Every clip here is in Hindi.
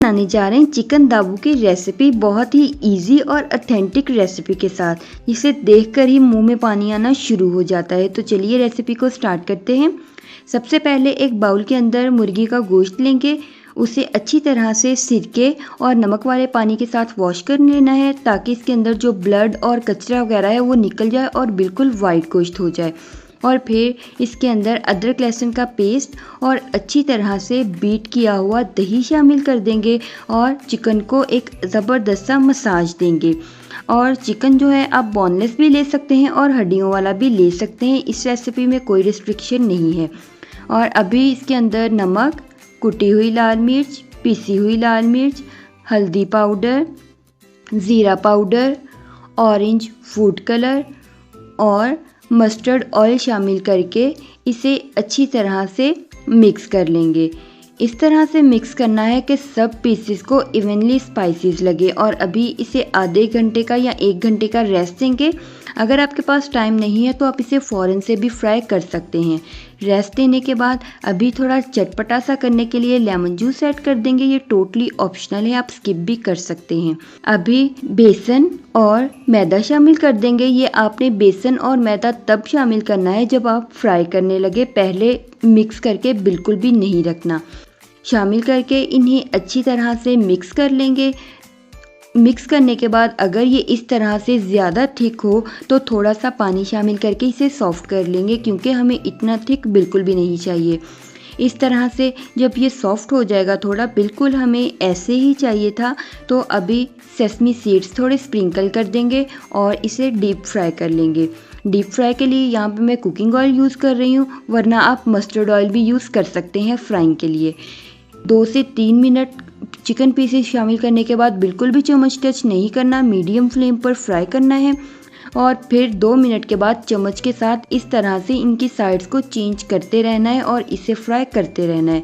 बनाने जा रहे हैं चिकन दाबू की रेसिपी, बहुत ही इजी और ऑथेंटिक रेसिपी के साथ, जिसे देखकर ही मुंह में पानी आना शुरू हो जाता है। तो चलिए रेसिपी को स्टार्ट करते हैं। सबसे पहले एक बाउल के अंदर मुर्गी का गोश्त लेंगे, उसे अच्छी तरह से सिरके और नमक वाले पानी के साथ वॉश कर लेना है, ताकि इसके अंदर जो ब्लड और कचरा वगैरह है वो निकल जाए और बिल्कुल वाइट गोश्त हो जाए। और फिर इसके अंदर अदरक लहसुन का पेस्ट और अच्छी तरह से बीट किया हुआ दही शामिल कर देंगे और चिकन को एक ज़बरदस्त सा मसाज देंगे। और चिकन जो है आप बोनलेस भी ले सकते हैं और हड्डियों वाला भी ले सकते हैं, इस रेसिपी में कोई रिस्ट्रिक्शन नहीं है। और अभी इसके अंदर नमक, कुटी हुई लाल मिर्च, पिसी हुई लाल मिर्च, हल्दी पाउडर, ज़ीरा पाउडर, ऑरेंज फूड कलर और मस्टर्ड ऑयल शामिल करके इसे अच्छी तरह से मिक्स कर लेंगे। इस तरह से मिक्स करना है कि सब पीसेस को इवनली स्पाइसेस लगे। और अभी इसे आधे घंटे का या 1 घंटे का रेस्ट देंगे। अगर आपके पास टाइम नहीं है तो आप इसे फ़ौरन से भी फ्राई कर सकते हैं। रेस्ट देने के बाद अभी थोड़ा चटपटा सा करने के लिए लेमन जूस ऐड कर देंगे। ये टोटली ऑप्शनल है, आप स्किप भी कर सकते हैं। अभी बेसन और मैदा शामिल कर देंगे। ये आपने बेसन और मैदा तब शामिल करना है जब आप फ्राई करने लगे, पहले मिक्स करके बिल्कुल भी नहीं रखना। शामिल करके इन्हें अच्छी तरह से मिक्स कर लेंगे। मिक्स करने के बाद अगर ये इस तरह से ज़्यादा थिक हो तो थोड़ा सा पानी शामिल करके इसे सॉफ्ट कर लेंगे, क्योंकि हमें इतना थिक बिल्कुल भी नहीं चाहिए। इस तरह से जब ये सॉफ्ट हो जाएगा, थोड़ा बिल्कुल हमें ऐसे ही चाहिए था, तो अभी सेसमी सीड्स थोड़े स्प्रिंकल कर देंगे और इसे डीप फ्राई कर लेंगे। डीप फ्राई के लिए यहाँ पे मैं कुकिंग ऑयल यूज़ कर रही हूँ, वरना आप मस्टर्ड ऑयल भी यूज़ कर सकते हैं फ्राइंग के लिए। 2 से 3 मिनट चिकन पीसेस शामिल करने के बाद बिल्कुल भी चम्मच टच नहीं करना, मीडियम फ्लेम पर फ्राई करना है। और फिर 2 मिनट के बाद चम्मच के साथ इस तरह से इनकी साइड्स को चेंज करते रहना है और इसे फ्राई करते रहना है।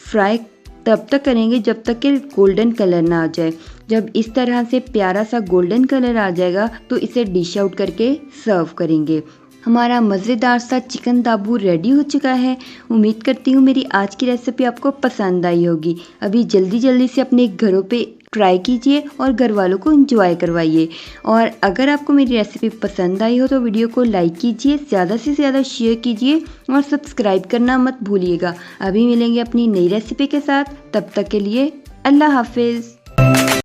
फ्राई तब तक करेंगे जब तक कि गोल्डन कलर ना आ जाए। जब इस तरह से प्यारा सा गोल्डन कलर आ जाएगा तो इसे डिश आउट करके सर्व करेंगे। हमारा मज़ेदार सा चिकन दाबू रेडी हो चुका है। उम्मीद करती हूँ मेरी आज की रेसिपी आपको पसंद आई होगी। अभी जल्दी से अपने घरों पे ट्राई कीजिए और घर वालों को एंजॉय करवाइए। और अगर आपको मेरी रेसिपी पसंद आई हो तो वीडियो को लाइक कीजिए, ज़्यादा से ज़्यादा शेयर कीजिए और सब्सक्राइब करना मत भूलिएगा। अभी मिलेंगे अपनी नई रेसिपी के साथ, तब तक के लिए अल्लाह हाफिज़।